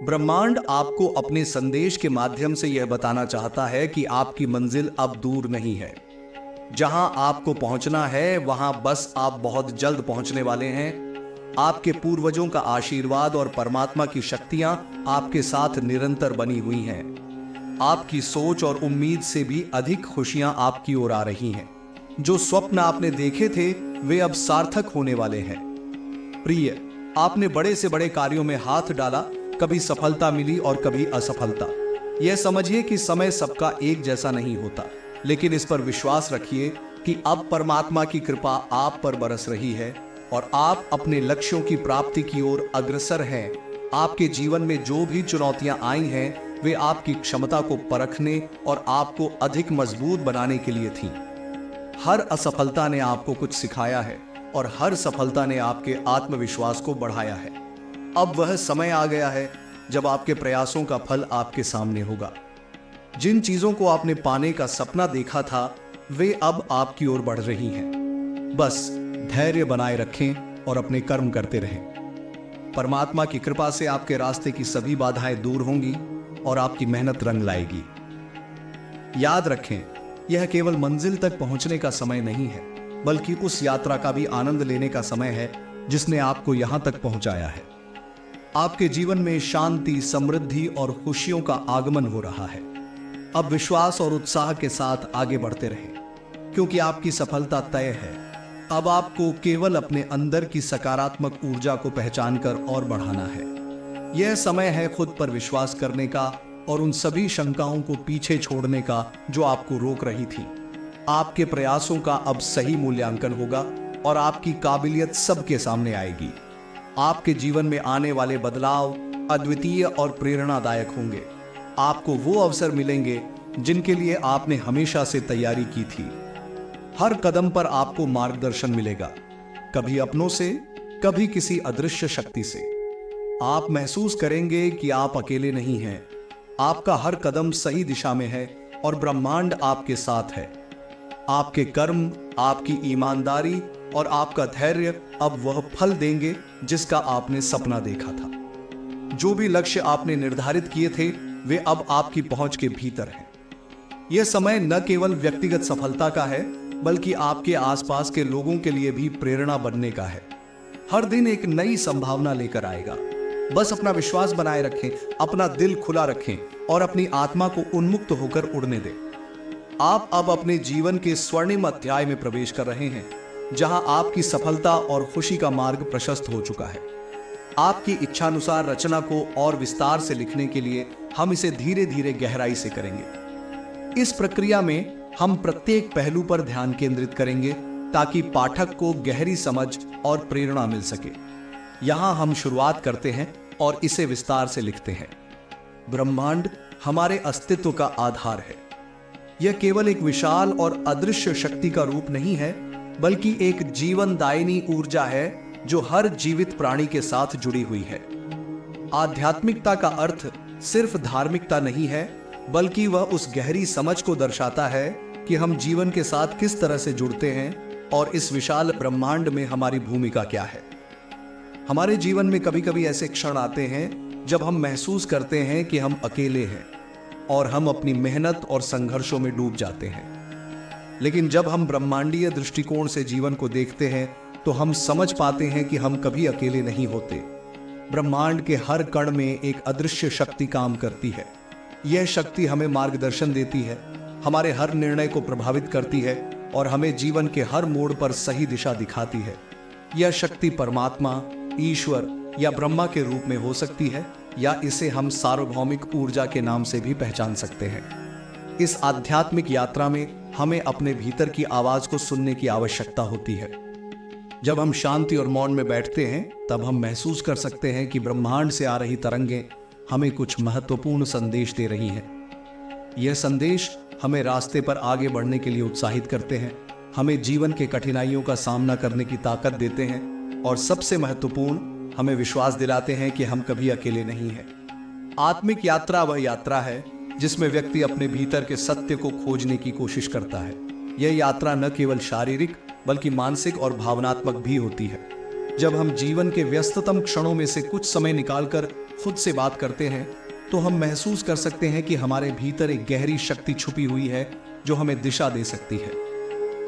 ब्रह्मांड आपको अपने संदेश के माध्यम से यह बताना चाहता है कि आपकी मंजिल अब दूर नहीं है। जहां आपको पहुंचना है वहां बस आप बहुत जल्द पहुंचने वाले हैं। आपके पूर्वजों का आशीर्वाद और परमात्मा की शक्तियां आपके साथ निरंतर बनी हुई हैं। आपकी सोच और उम्मीद से भी अधिक खुशियां आपकी ओर आ रही हैं। जो स्वप्न आपने देखे थे वे अब सार्थक होने वाले हैं। प्रिय, आपने बड़े से बड़े कार्यों में हाथ डाला, कभी सफलता मिली और कभी असफलता। यह समझिए कि समय सबका एक जैसा नहीं होता, लेकिन इस पर विश्वास रखिए कि अब परमात्मा की कृपा आप पर बरस रही है और आप अपने लक्ष्यों की प्राप्ति की ओर अग्रसर हैं। आपके जीवन में जो भी चुनौतियां आई हैं, वे आपकी क्षमता को परखने और आपको अधिक मजबूत बनाने के लिए थीं। हर असफलता ने आपको कुछ सिखाया है और हर सफलता ने आपके आत्मविश्वास को बढ़ाया है। अब वह समय आ गया है जब आपके प्रयासों का फल आपके सामने होगा। जिन चीजों को आपने पाने का सपना देखा था वे अब आपकी ओर बढ़ रही हैं। बस धैर्य बनाए रखें और अपने कर्म करते रहें। परमात्मा की कृपा से आपके रास्ते की सभी बाधाएं दूर होंगी और आपकी मेहनत रंग लाएगी। याद रखें, यह केवल मंजिल तक पहुंचने का समय नहीं है, बल्कि उस यात्रा का भी आनंद लेने का समय है जिसने आपको यहां तक पहुंचाया है। आपके जीवन में शांति, समृद्धि और खुशियों का आगमन हो रहा है। अब विश्वास और उत्साह के साथ आगे बढ़ते रहें, क्योंकि आपकी सफलता तय है। अब आपको केवल अपने अंदर की सकारात्मक ऊर्जा को पहचानकर और बढ़ाना है। यह समय है खुद पर विश्वास करने का और उन सभी शंकाओं को पीछे छोड़ने का जो आपको रोक रही थी। आपके प्रयासों का अब सही मूल्यांकन होगा और आपकी काबिलियत सबके सामने आएगी। आपके जीवन में आने वाले बदलाव अद्वितीय और प्रेरणादायक होंगे। आपको वो अवसर मिलेंगे जिनके लिए आपने हमेशा से तैयारी की थी। हर कदम पर आपको मार्गदर्शन मिलेगा, कभी अपनों से, कभी किसी अदृश्य शक्ति से। आप महसूस करेंगे कि आप अकेले नहीं हैं। आपका हर कदम सही दिशा में है और ब्रह्मांड आपके साथ है। आपके कर्म, आपकी ईमानदारी और आपका धैर्य अब वह फल देंगे जिसका आपने सपना देखा था। जो भी लक्ष्य आपने निर्धारित किए थे वे अब आपकी पहुंच के भीतर हैं। यह समय न केवल व्यक्तिगत सफलता का है, बल्कि आपके आसपास के लोगों के लिए भी प्रेरणा बनने का है। हर दिन एक नई संभावना लेकर आएगा। बस अपना विश्वास बनाए रखें, अपना दिल खुला रखें और अपनी आत्मा को उन्मुक्त होकर उड़ने दें। आप अब अपने जीवन के स्वर्णिम अध्याय में प्रवेश कर रहे हैं, जहां आपकी सफलता और खुशी का मार्ग प्रशस्त हो चुका है। आपकी इच्छानुसार रचना को और विस्तार से लिखने के लिए हम इसे धीरे धीरे गहराई से करेंगे। इस प्रक्रिया में हम प्रत्येक पहलू पर ध्यान केंद्रित करेंगे ताकि पाठक को गहरी समझ और प्रेरणा मिल सके। यहां हम शुरुआत करते हैं और इसे विस्तार से लिखते हैं। ब्रह्मांड हमारे अस्तित्व का आधार है। यह केवल एक विशाल और अदृश्य शक्ति का रूप नहीं है, बल्कि एक जीवनदायिनी ऊर्जा है जो हर जीवित प्राणी के साथ जुड़ी हुई है। आध्यात्मिकता का अर्थ सिर्फ धार्मिकता नहीं है, बल्कि वह उस गहरी समझ को दर्शाता है कि हम जीवन के साथ किस तरह से जुड़ते हैं और इस विशाल ब्रह्मांड में हमारी भूमिका क्या है। हमारे जीवन में कभी कभी ऐसे क्षण आते हैं जब हम महसूस करते हैं कि हम अकेले हैं और हम अपनी मेहनत और संघर्षों में डूब जाते हैं। लेकिन जब हम ब्रह्मांडीय दृष्टिकोण से जीवन को देखते हैं तो हम समझ पाते हैं कि हम कभी अकेले नहीं होते। ब्रह्मांड के हर कण में एक अदृश्य शक्ति काम करती है। यह शक्ति हमें मार्गदर्शन देती है, हमारे हर निर्णय को प्रभावित करती है और हमें जीवन के हर मोड़ पर सही दिशा दिखाती है। यह शक्ति परमात्मा, ईश्वर या ब्रह्मा के रूप में हो सकती है, या इसे हम सार्वभौमिक ऊर्जा के नाम से भी पहचान सकते हैं। इस आध्यात्मिक यात्रा में हमें अपने भीतर की आवाज को सुनने की आवश्यकता होती है। जब हम शांति और मौन में बैठते हैं तब हम महसूस कर सकते हैं कि ब्रह्मांड से आ रही तरंगें हमें कुछ महत्वपूर्ण संदेश दे रही हैं। यह संदेश हमें रास्ते पर आगे बढ़ने के लिए उत्साहित करते हैं, हमें जीवन के कठिनाइयों का सामना करने की ताकत देते हैं और सबसे महत्वपूर्ण, हमें विश्वास दिलाते हैं कि हम कभी अकेले नहीं हैं। आत्मिक यात्रा वह यात्रा है जिसमें व्यक्ति अपने भीतर के सत्य को खोजने की कोशिश करता है। यह यात्रा न केवल शारीरिक बल्कि मानसिक और भावनात्मक भी होती है। जब हम जीवन के व्यस्ततम क्षणों में से कुछ समय निकालकर खुद से बात करते हैं तो हम महसूस कर सकते हैं कि हमारे भीतर एक गहरी शक्ति छुपी हुई है जो हमें दिशा दे सकती है।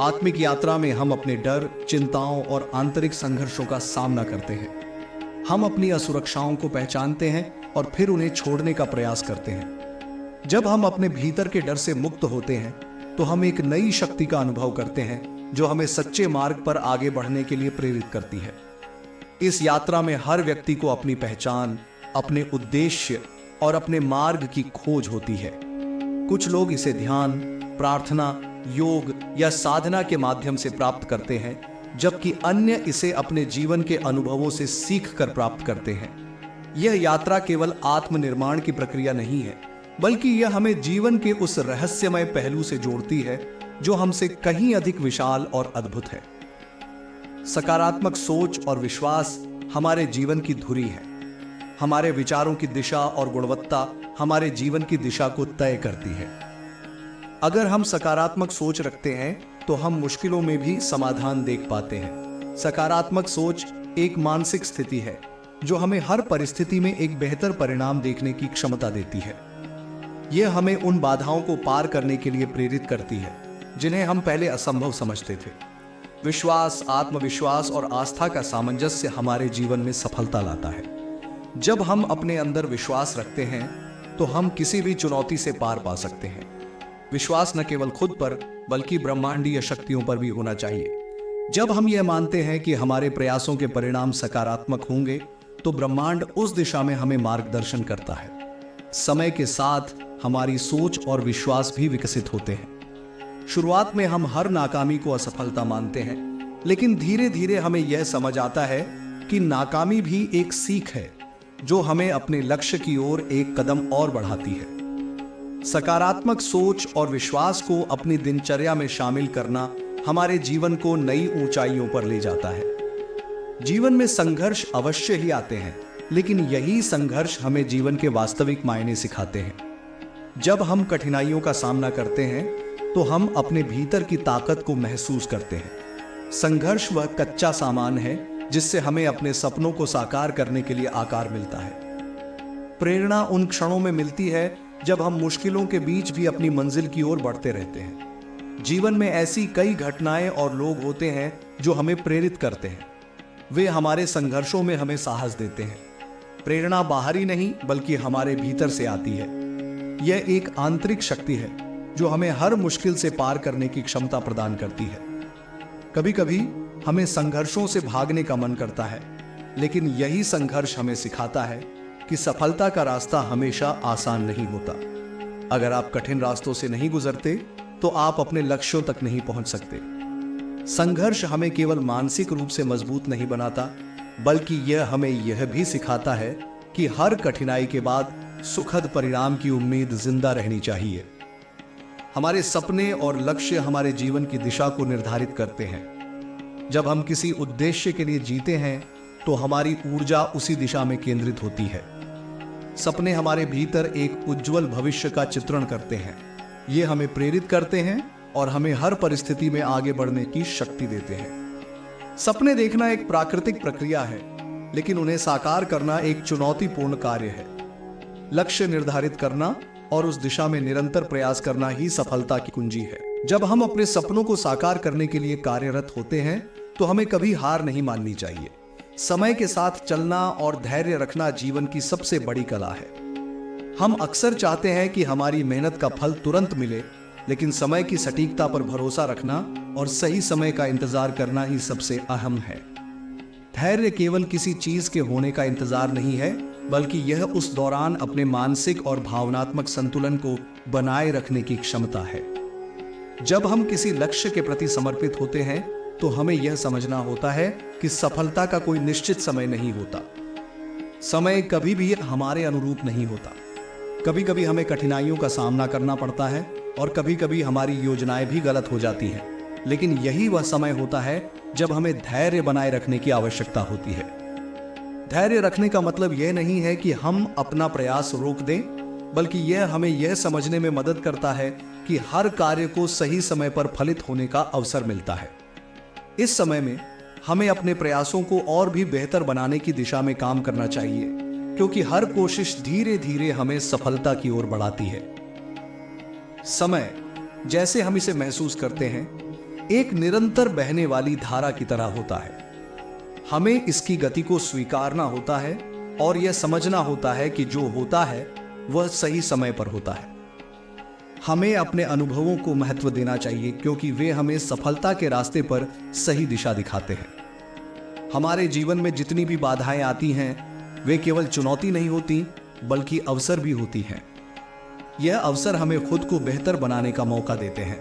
आत्मिक यात्रा में हम अपने डर, चिंताओं और आंतरिक संघर्षों का सामना करते हैं। हम अपनी असुरक्षाओं को पहचानते हैं और फिर उन्हें छोड़ने का प्रयास करते हैं। जब हम अपने भीतर के डर से मुक्त होते हैं तो हम एक नई शक्ति का अनुभव करते हैं जो हमें सच्चे मार्ग पर आगे बढ़ने के लिए प्रेरित करती है। इस यात्रा में हर व्यक्ति को अपनी पहचान, अपने उद्देश्य और अपने मार्ग की खोज होती है। कुछ लोग इसे ध्यान, प्रार्थना, योग या साधना के माध्यम से प्राप्त करते हैं, जबकि अन्य इसे अपने जीवन के अनुभवों से सीख कर प्राप्त करते हैं। यह यात्रा केवल आत्मनिर्माण की प्रक्रिया नहीं है, बल्कि यह हमें जीवन के उस रहस्यमय पहलू से जोड़ती है जो हमसे कहीं अधिक विशाल और अद्भुत है। सकारात्मक सोच और विश्वास हमारे जीवन की धुरी है। हमारे विचारों की दिशा और गुणवत्ता हमारे जीवन की दिशा को तय करती है। अगर हम सकारात्मक सोच रखते हैं तो हम मुश्किलों में भी समाधान देख पाते हैं। सकारात्मक सोच एक मानसिक स्थिति है जो हमें हर परिस्थिति में एक बेहतर परिणाम देखने की क्षमता देती है। यह हमें उन बाधाओं को पार करने के लिए प्रेरित करती है जिन्हें हम पहले असंभव समझते थे। विश्वास, आत्मविश्वास और आस्था का सामंजस्य हमारे जीवन में सफलता लाता है। जब हम अपने अंदर विश्वास रखते हैं तो हम किसी भी चुनौती से पार पा सकते हैं। विश्वास न केवल खुद पर बल्कि ब्रह्मांडीय शक्तियों पर भी होना चाहिए। जब हम यह मानते हैं कि हमारे प्रयासों के परिणाम सकारात्मक होंगे तो ब्रह्मांड उस दिशा में हमें मार्गदर्शन करता है। समय के साथ हमारी सोच और विश्वास भी विकसित होते हैं। शुरुआत में हम हर नाकामी को असफलता मानते हैं, लेकिन धीरे धीरे हमें यह समझ आता है कि नाकामी भी एक सीख है जो हमें अपने लक्ष्य की ओर एक कदम और बढ़ाती है। सकारात्मक सोच और विश्वास को अपनी दिनचर्या में शामिल करना हमारे जीवन को नई ऊंचाइयों पर ले जाता है। जीवन में संघर्ष अवश्य ही आते हैं, लेकिन यही संघर्ष हमें जीवन के वास्तविक मायने सिखाते हैं। जब हम कठिनाइयों का सामना करते हैं तो हम अपने भीतर की ताकत को महसूस करते हैं। संघर्ष वह कच्चा सामान है जिससे हमें अपने सपनों को साकार करने के लिए आकार मिलता है। प्रेरणा उन क्षणों में मिलती है जब हम मुश्किलों के बीच भी अपनी मंजिल की ओर बढ़ते रहते हैं। जीवन में ऐसी कई घटनाएं और लोग होते हैं जो हमें प्रेरित करते हैं। वे हमारे संघर्षों में हमें साहस देते हैं। प्रेरणा बाहरी नहीं बल्कि हमारे भीतर से आती है। यह एक आंतरिक शक्ति है जो हमें हर मुश्किल से पार करने की क्षमता प्रदान करती है। कभी कभी हमें संघर्षों से भागने का मन करता है, लेकिन यही संघर्ष हमें सिखाता है कि सफलता का रास्ता हमेशा आसान नहीं होता। अगर आप कठिन रास्तों से नहीं गुजरते तो आप अपने लक्ष्यों तक नहीं पहुंच सकते। संघर्ष हमें केवल मानसिक रूप से मजबूत नहीं बनाता, बल्कि यह हमें यह भी सिखाता है कि हर कठिनाई के बाद सुखद परिणाम की उम्मीद जिंदा रहनी चाहिए। हमारे सपने और लक्ष्य हमारे जीवन की दिशा को निर्धारित करते हैं। जब हम किसी उद्देश्य के लिए जीते हैं तो हमारी ऊर्जा उसी दिशा में केंद्रित होती है। सपने हमारे भीतर एक उज्जवल भविष्य का चित्रण करते हैं। ये हमें प्रेरित करते हैं और हमें हर परिस्थिति में आगे बढ़ने की शक्ति देते हैं। सपने देखना एक प्राकृतिक प्रक्रिया है, लेकिन उन्हें साकार करना एक चुनौतीपूर्ण कार्य है। लक्ष्य निर्धारित करना और उस दिशा में निरंतर प्रयास करना ही सफलता की कुंजी है। जब हम अपने सपनों को साकार करने के लिए कार्यरत होते हैं तो हमें कभी हार नहीं माननी चाहिए। समय के साथ चलना और धैर्य रखना जीवन की सबसे बड़ी कला है। हम अक्सर चाहते हैं कि हमारी मेहनत का फल तुरंत मिले, लेकिन समय की सटीकता पर भरोसा रखना और सही समय का इंतजार करना ही सबसे अहम है। धैर्य केवल किसी चीज के होने का इंतजार नहीं है, बल्कि यह उस दौरान अपने मानसिक और भावनात्मक संतुलन को बनाए रखने की क्षमता है। जब हम किसी लक्ष्य के प्रति समर्पित होते हैं तो हमें यह समझना होता है कि सफलता का कोई निश्चित समय नहीं होता। समय कभी भी हमारे अनुरूप नहीं होता। कभी कभी हमें कठिनाइयों का सामना करना पड़ता है और कभी कभी हमारी योजनाएं भी गलत हो जाती हैं, लेकिन यही वह समय होता है जब हमें धैर्य बनाए रखने की आवश्यकता होती है। धैर्य रखने का मतलब यह नहीं है कि हम अपना प्रयास रोक दें, बल्कि यह हमें यह समझने में मदद करता है कि हर कार्य को सही समय पर फलित होने का अवसर मिलता है। इस समय में हमें अपने प्रयासों को और भी बेहतर बनाने की दिशा में काम करना चाहिए, क्योंकि हर कोशिश धीरे धीरे हमें सफलता की ओर बढ़ाती है। समय, जैसे हम इसे महसूस करते हैं, एक निरंतर बहने वाली धारा की तरह होता है। हमें इसकी गति को स्वीकारना होता है और यह समझना होता है कि जो होता है वह सही समय पर होता है। हमें अपने अनुभवों को महत्व देना चाहिए, क्योंकि वे हमें सफलता के रास्ते पर सही दिशा दिखाते हैं। हमारे जीवन में जितनी भी बाधाएं आती हैं, वे केवल चुनौती नहीं होती, बल्कि अवसर भी होती हैं। यह अवसर हमें खुद को बेहतर बनाने का मौका देते हैं।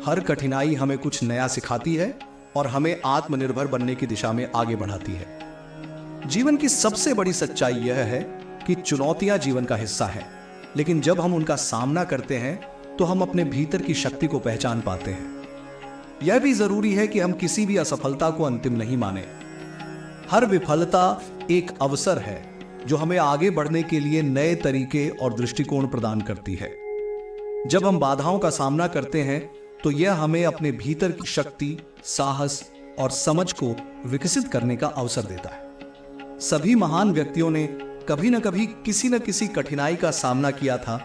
हर कठिनाई हमें कुछ नया सिखाती है और हमें आत्मनिर्भर बनने की दिशा में आगे बढ़ाती है। जीवन की सबसे बड़ी सच्चाई यह है कि चुनौतियां जीवन का हिस्सा हैं, लेकिन जब हम उनका सामना करते हैं तो हम अपने भीतर की शक्ति को पहचान पाते हैं। यह भी जरूरी है कि हम किसी भी असफलता को अंतिम नहीं माने। हर विफलता एक अवसर है जो हमें आगे बढ़ने के लिए नए तरीके और दृष्टिकोण प्रदान करती है। जब हम बाधाओं का सामना करते हैं तो यह हमें अपने भीतर की शक्ति, साहस और समझ को विकसित करने का अवसर देता है। सभी महान व्यक्तियों ने कभी न कभी किसी न किसी कठिनाई का सामना किया था,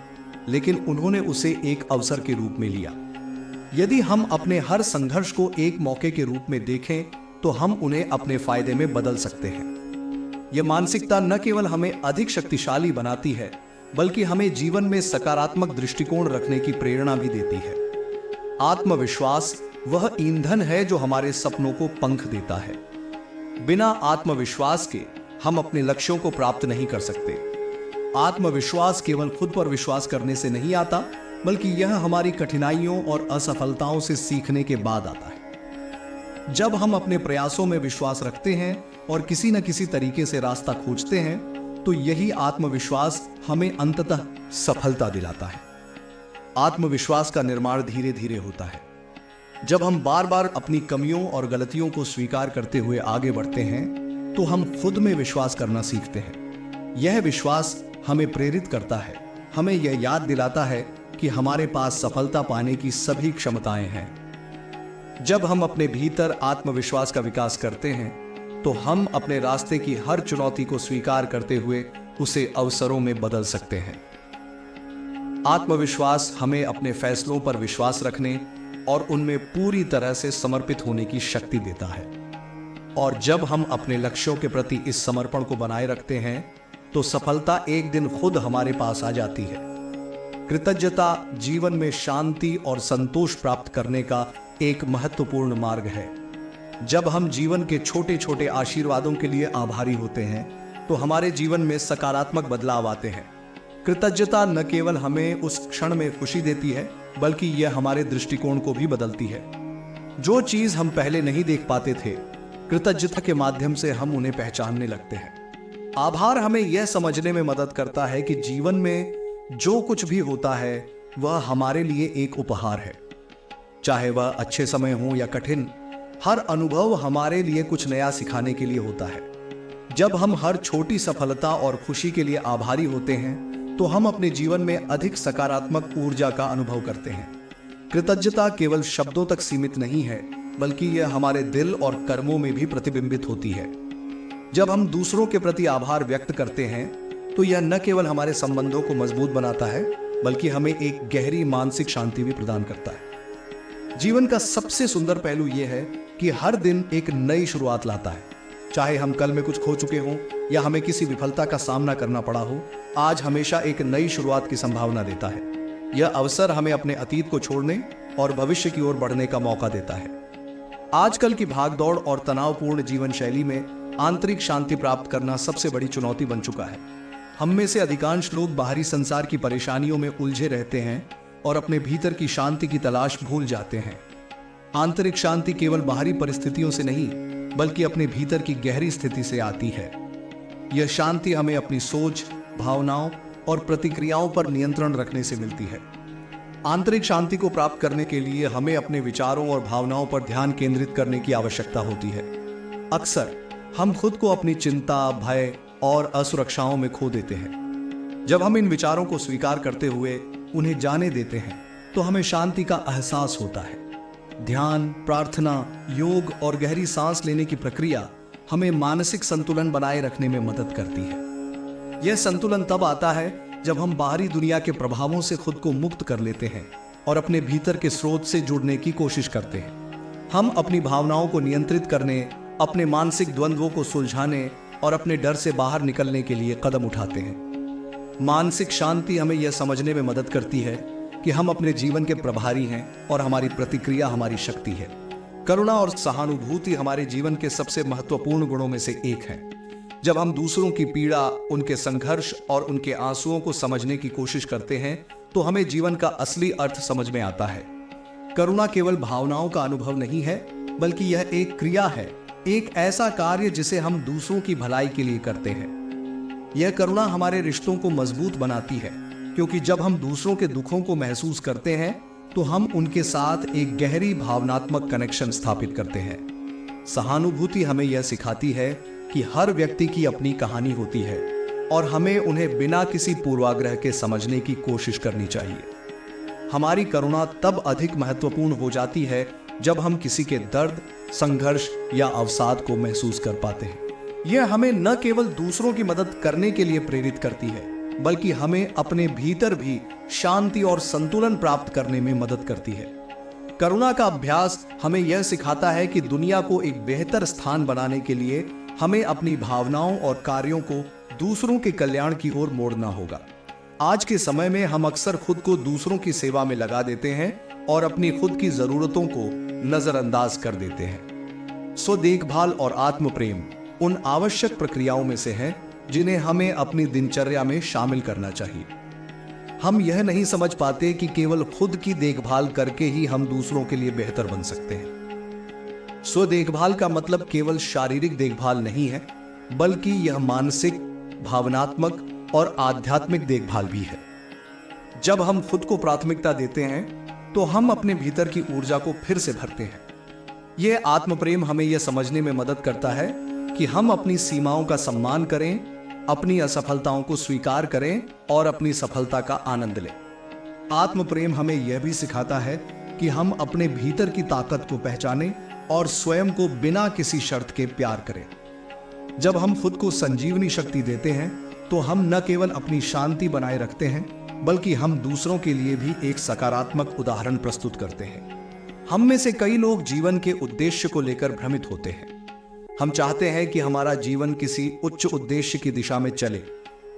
लेकिन उन्होंने उसे एक अवसर के रूप में लिया। यदि हम अपने हर संघर्ष को एक मौके के रूप में देखें तो हम उन्हें अपने फायदे में बदल सकते हैं। यह मानसिकता न केवल हमें अधिक शक्तिशाली बनाती है, बल्कि हमें जीवन में सकारात्मक दृष्टिकोण रखने की प्रेरणा भी देती है। आत्मविश्वास वह ईंधन है जो हमारे सपनों को पंख देता है। बिना आत्मविश्वास के हम अपने लक्ष्यों को प्राप्त नहीं कर सकते। आत्मविश्वास केवल खुद पर विश्वास करने से नहीं आता, बल्कि यह हमारी कठिनाइयों और असफलताओं से सीखने के बाद आता है। जब हम अपने प्रयासों में विश्वास रखते हैं और किसी न किसी तरीके से रास्ता खोजते हैं, तो यही आत्मविश्वास हमें अंततः सफलता दिलाता है। आत्मविश्वास का निर्माण धीरे धीरे होता है। जब हम बार बार अपनी कमियों और गलतियों को स्वीकार करते हुए आगे बढ़ते हैं, तो हम खुद में विश्वास करना सीखते हैं। यह विश्वास हमें प्रेरित करता है, हमें यह याद दिलाता है कि हमारे पास सफलता पाने की सभी क्षमताएं हैं। जब हम अपने भीतर आत्मविश्वास का विकास करते हैं, तो हम अपने रास्ते की हर चुनौती को स्वीकार करते हुए उसे अवसरों में बदल सकते हैं। आत्मविश्वास हमें अपने फैसलों पर विश्वास रखने और उनमें पूरी तरह से समर्पित होने की शक्ति देता है। और जब हम अपने लक्ष्यों के प्रति इस समर्पण को बनाए रखते हैं, तो सफलता एक दिन खुद हमारे पास आ जाती है। कृतज्ञता जीवन में शांति और संतोष प्राप्त करने का एक महत्वपूर्ण मार्ग है। जब हम जीवन के छोटे छोटे आशीर्वादों के लिए आभारी होते हैं, तो हमारे जीवन में सकारात्मक बदलाव आते हैं। कृतज्ञता न केवल हमें उस क्षण में खुशी देती है, बल्कि यह हमारे दृष्टिकोण को भी बदलती है। जो चीज हम पहले नहीं देख पाते थे, कृतज्ञता के माध्यम से हम उन्हें पहचानने लगते हैं। आभार हमें यह समझने में मदद करता है कि जीवन में जो कुछ भी होता है वह हमारे लिए एक उपहार है। चाहे वह अच्छे समय हो या कठिन, हर अनुभव हमारे लिए कुछ नया सिखाने के लिए होता है। जब हम हर छोटी सफलता और खुशी के लिए आभारी होते हैं, तो हम अपने जीवन में अधिक सकारात्मक ऊर्जा का अनुभव करते हैं। कृतज्ञता केवल शब्दों तक सीमित नहीं है, बल्कि यह हमारे दिल और कर्मों में भी प्रतिबिंबित होती है। जब हम दूसरों के प्रति आभार व्यक्त करते हैं, तो यह न केवल हमारे संबंधों को मजबूत बनाता है, बल्कि हमें एक गहरी मानसिक शांति भी प्रदान करता है। जीवन का सबसे सुंदर पहलू यह है कि हर दिन एक नई शुरुआत लाता है। चाहे हम कल में कुछ खो चुके हों या हमें किसी विफलता का सामना करना पड़ा हो, आज हमेशा एक नई शुरुआत की संभावना देता है। यह अवसर हमें अपने अतीत को छोड़ने और भविष्य की ओर बढ़ने का मौका देता है। आजकल की भागदौड़ और तनावपूर्ण जीवन शैली में आंतरिक शांति प्राप्त करना सबसे बड़ी चुनौती बन चुका है। हम में से अधिकांश लोग बाहरी संसार की परेशानियों में उलझे रहते हैं और अपने भीतर की शांति की तलाश भूल जाते हैं। आंतरिक शांति केवल बाहरी परिस्थितियों से नहीं, बल्कि अपने भीतर की गहरी स्थिति से आती है। यह शांति हमें अपनी सोच, भावनाओं और प्रतिक्रियाओं पर नियंत्रण रखने से मिलती है। आंतरिक शांति को प्राप्त करने के लिए हमें अपने विचारों और भावनाओं पर ध्यान केंद्रित करने की आवश्यकता होती है। अक्सर हम खुद को अपनी चिंता, भय और असुरक्षाओं में खो देते हैं। जब हम इन विचारों को स्वीकार करते हुए उन्हें जाने देते हैं, तो हमें शांति का एहसास होता है। ध्यान, प्रार्थना, योग और गहरी सांस लेने की प्रक्रिया हमें मानसिक संतुलन बनाए रखने में मदद करती है। यह संतुलन तब आता है जब हम बाहरी दुनिया के प्रभावों से खुद को मुक्त कर लेते हैं और अपने भीतर के स्रोत से जुड़ने की कोशिश करते हैं। हम अपनी भावनाओं को नियंत्रित करने, अपने मानसिक द्वंद्वों को सुलझाने और अपने डर से बाहर निकलने के लिए कदम उठाते हैं। मानसिक शांति हमें यह समझने में मदद करती है कि हम अपने जीवन के प्रभारी हैं और हमारी प्रतिक्रिया हमारी शक्ति है। करुणा और सहानुभूति हमारे जीवन के सबसे महत्वपूर्ण गुणों में से एक है। जब हम दूसरों की पीड़ा, उनके संघर्ष और उनके आंसुओं को समझने की कोशिश करते हैं तो हमें जीवन का असली अर्थ समझ में आता है। करुणा केवल भावनाओं का अनुभव नहीं है, बल्कि यह एक क्रिया है, एक ऐसा कार्य जिसे हम दूसरों की भलाई के लिए करते हैं। यह करुणा हमारे रिश्तों को मजबूत बनाती है, क्योंकि जब हम दूसरों के दुखों को महसूस करते हैं तो हम उनके साथ एक गहरी भावनात्मक कनेक्शन स्थापित करते हैं। सहानुभूति हमें यह सिखाती है कि हर व्यक्ति की अपनी कहानी होती है और हमें उन्हें बिना किसी पूर्वाग्रह के समझने की कोशिश करनी चाहिए। हमारी करुणा तब अधिक महत्वपूर्ण हो जाती है जब हम किसी के दर्द, संघर्ष या अवसाद को महसूस कर पाते हैं। यह हमें न केवल दूसरों की मदद करने के लिए प्रेरित करती है, बल्कि हमें अपने भीतर भी शांति और संतुलन प्राप्त करने में मदद करती है। करुणा का अभ्यास हमें यह सिखाता है कि दुनिया को एक बेहतर स्थान बनाने के लिए हमें अपनी भावनाओं और कार्यों को दूसरों के कल्याण की ओर मोड़ना होगा। आज के समय में हम अक्सर खुद को दूसरों की सेवा में लगा देते हैं और अपनी खुद की जरूरतों को नजरअंदाज कर देते हैं। स्व देखभाल और आत्म प्रेम उन आवश्यक प्रक्रियाओं में से है जिन्हें हमें अपनी दिनचर्या में शामिल करना चाहिए। हम यह नहीं समझ पाते कि केवल खुद की देखभाल करके ही हम दूसरों के लिए बेहतर बन सकते हैं। स्व देखभाल का मतलब केवल शारीरिक देखभाल नहीं है, बल्कि यह मानसिक, भावनात्मक और आध्यात्मिक देखभाल भी है। जब हम खुद को प्राथमिकता देते हैं तो हम अपने भीतर की ऊर्जा को फिर से भरते हैं। यह आत्म प्रेम हमें यह समझने में मदद करता है कि हम अपनी सीमाओं का सम्मान करें, अपनी असफलताओं को स्वीकार करें और अपनी सफलता का आनंद लें। आत्म प्रेम हमें यह भी सिखाता है कि हम अपने भीतर की ताकत को पहचानें और स्वयं को बिना किसी शर्त के प्यार करें। जब हम खुद को संजीवनी शक्ति देते हैं तो हम न केवल अपनी शांति बनाए रखते हैं, बल्कि हम दूसरों के लिए भी एक सकारात्मक उदाहरण प्रस्तुत करते हैं। हम में से कई लोग जीवन के उद्देश्य को लेकर भ्रमित होते हैं। हम चाहते हैं कि हमारा जीवन किसी उच्च उद्देश्य की दिशा में चले,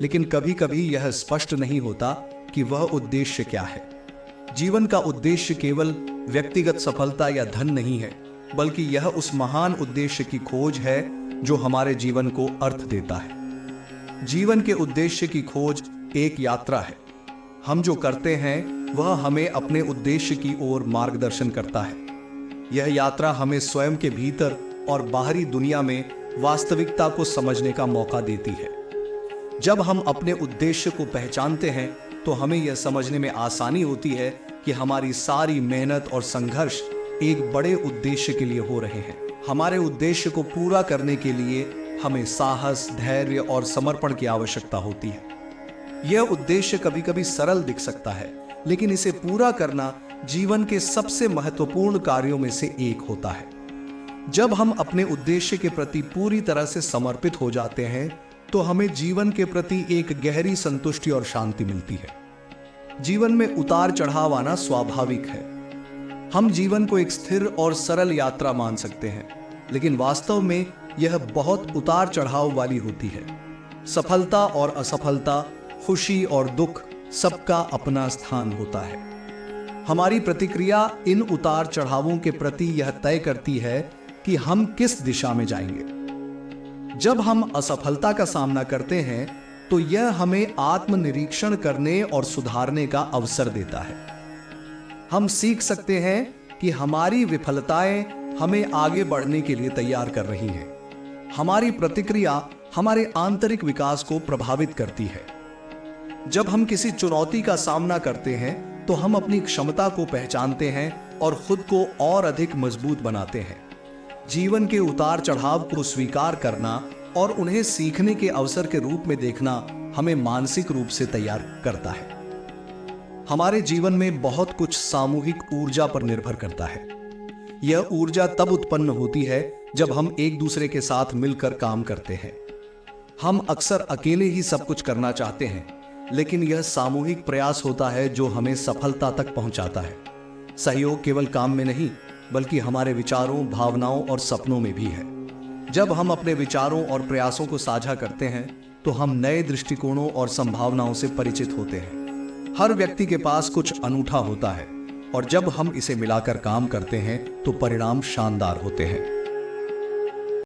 लेकिन कभी कभी यह स्पष्ट नहीं होता कि वह उद्देश्य क्या है। जीवन का उद्देश्य केवल व्यक्तिगत सफलता या धन नहीं है, बल्कि यह उस महान उद्देश्य की खोज है जो हमारे जीवन को अर्थ देता है। जीवन के उद्देश्य की खोज एक यात्रा है। हम जो करते हैं वह हमें अपने उद्देश्य की ओर मार्गदर्शन करता है। यह यात्रा हमें स्वयं के भीतर और बाहरी दुनिया में वास्तविकता को समझने का मौका देती है। जब हम अपने उद्देश्य को पहचानते हैं तो हमें यह समझने में आसानी होती है कि हमारी सारी मेहनत और संघर्ष एक बड़े उद्देश्य के लिए हो रहे हैं। हमारे उद्देश्य को पूरा करने के लिए हमें साहस, धैर्य और समर्पण की आवश्यकता होती है। यह उद्देश्य कभी कभी सरल दिख सकता है, लेकिन इसे पूरा करना जीवन के सबसे महत्वपूर्ण कार्यों में से एक होता है। जब हम अपने उद्देश्य के प्रति पूरी तरह से समर्पित हो जाते हैं तो हमें जीवन के प्रति एक गहरी संतुष्टि और शांति मिलती है। जीवन में उतार चढ़ाव आना स्वाभाविक है। हम जीवन को एक स्थिर और सरल यात्रा मान सकते हैं, लेकिन वास्तव में यह बहुत उतार चढ़ाव वाली होती है। सफलता और असफलता, खुशी और दुख, सबका अपना स्थान होता है। हमारी प्रतिक्रिया इन उतार चढ़ावों के प्रति यह तय करती है कि हम किस दिशा में जाएंगे। जब हम असफलता का सामना करते हैं तो यह हमें आत्मनिरीक्षण करने और सुधारने का अवसर देता है। हम सीख सकते हैं कि हमारी विफलताएं हमें आगे बढ़ने के लिए तैयार कर रही हैं। हमारी प्रतिक्रिया हमारे आंतरिक विकास को प्रभावित करती है। जब हम किसी चुनौती का सामना करते हैं तो हम अपनी क्षमता को पहचानते हैं और खुद को और अधिक मजबूत बनाते हैं। जीवन के उतार चढ़ाव को स्वीकार करना और उन्हें सीखने के अवसर के रूप में देखना हमें मानसिक रूप से तैयार करता है। हमारे जीवन में बहुत कुछ सामूहिक ऊर्जा पर निर्भर करता है। यह ऊर्जा तब उत्पन्न होती है जब हम एक दूसरे के साथ मिलकर काम करते हैं। हम अक्सर अकेले ही सब कुछ करना चाहते हैं, लेकिन यह सामूहिक प्रयास होता है जो हमें सफलता तक पहुंचाता है। सहयोग केवल काम में नहीं, बल्कि हमारे विचारों, भावनाओं और सपनों में भी है। जब हम अपने विचारों और प्रयासों को साझा करते हैं तो हम नए दृष्टिकोणों और संभावनाओं से परिचित होते हैं। हर व्यक्ति के पास कुछ अनूठा होता है और जब हम इसे मिलाकर काम करते हैं तो परिणाम शानदार होते हैं।